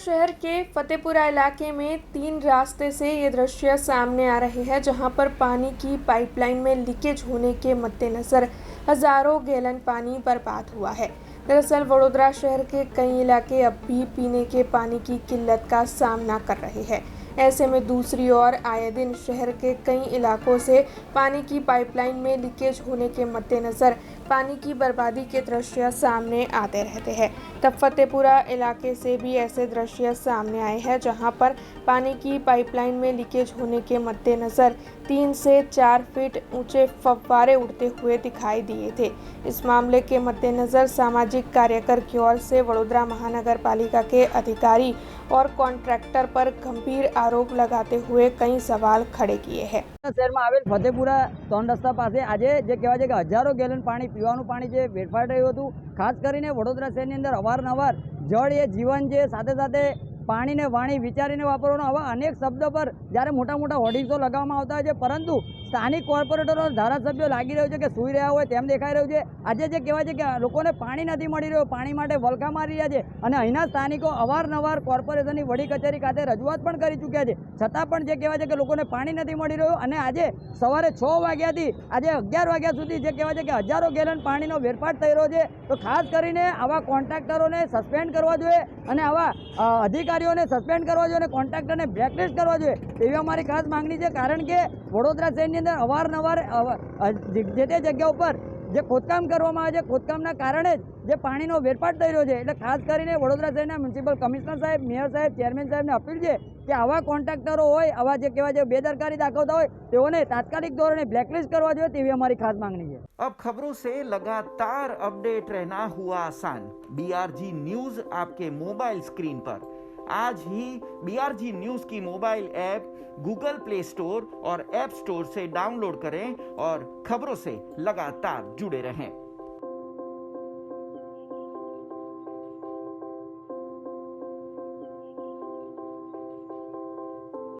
शहर के फतेहपुरा इलाके में 3 रास्ते से ये दृश्य सामने आ रहे हैं, जहां पर पानी की पाइपलाइन में लीकेज होने के मद्देनजर हजारों गैलन पानी बर्बाद हुआ है। दरअसल वडोदरा शहर के कई इलाके अब भी पीने के पानी की किल्लत का सामना कर रहे हैं। ऐसे में दूसरी ओर आए दिन शहर के कई इलाकों से पानी की पाइपलाइन में लीकेज होने के मद्देनजर पानी की बर्बादी के दृश्य सामने आते रहते हैं। तब फतेहपुरा इलाके से भी ऐसे दृश्य सामने आए हैं, जहां पर पानी की पाइपलाइन में लीकेज होने के मद्देनजर 3 से 4 फीट ऊंचे फव्वारे उड़ते हुए दिखाई दिए थे। इस मामले के मद्देनजर सामाजिक कार्यकर की ओर से वडोदरा महानगर पालिका के अधिकारी और कॉन्ट्रैक्टर पर गंभीर आरोप लगाते हुए कई सवाल खड़े किए हैं। शहर में आवेल फतेहपुरा 3 रस्ता पास आज जे कहेवाय छे के हजारों गैलन पानी पीवानुं पानी जे वेडफाई रह्युं हतुं। खास करीने वडोदरा शहरनी अंदर अवारनवार जल ए जीवन जे साथे साथे पानी ने वाणी विचारीने वापरवानो आवा अनेक शब्दों पर ज्यारे मोटा मोटा होर्डिंग्सो लगाववामां आवता होय छे, परंतु स्थानिक कोर्पोरेटरो धारासभ्यो लागी रह्यो छे के सूई रह्या होय तेम देखाई रह्युं छे। आजे जे कहेवाय छे के लोकोने पाणी नथी मळी रह्युं, पाणी माटे वलखा मारी रह्या छे अने અહીંના સ્થાનિકો અવારનવાર કોર્પોરેશનની વડી કચેરી ખાતે રજૂઆત પણ કરી ચૂક્યા છે, છતાં પણ જે કહેવાય છે કે લોકોને પાણી નથી મળી રહ્યું। અને આજે સવારે 6 વાગ્યાથી આજે 11 વાગ્યા સુધી જે કહેવાય છે કે હજારો ગેલન પાણીનો વેરફાટ થઈ રહ્યો છે। તો ખાસ કરીને આવા કોન્ટ્રાક્ટરોને સસ્પેન્ડ કરવા જોઈએ અને આવા અધિકારીઓને સસ્પેન્ડ કરવા જોઈએ અને કોન્ટ્રાક્ટરને બ્લેકલિસ્ટ કરવા જોઈએ તેવી અમારી ખાસ માંગણી છે। કારણ કે વડોદરા શહેરની અંદર અવારનવાર જે તે જગ્યા ઉપર જે ખોદકામ કરવામાં આવે છે, ખોદકામના કારણે જ જે પાણીનો વેરફાટ થઈ રહ્યો છે। એટલે ખાસ કરીને વડોદરા શહેરના મ્યુનિસિપલ કમિશનર સાહેબ, મેયર સાહેબ, ચેરમેન સાહેબને અપીલ છે કે આવા કોન્ટ્રાક્ટરો હોય, આવા જે કહેવાય છે બેદરકારી દાખવતા હોય તેઓને તાત્કાલિક ધોરણે બ્લેકલિસ્ટ કરવા જોઈએ તેવી અમારી ખાસ માંગણી છે। अब खबरों से लगातार अपडेट रहना हुआ आसान। BRG न्यूज आपके मोबाइल स्क्रीन पर आज ही BRG न्यूज की mobile app Google play store और ऐप स्टोर से डाउनलोड करें और खबरों से लगातार जुड़े रहें।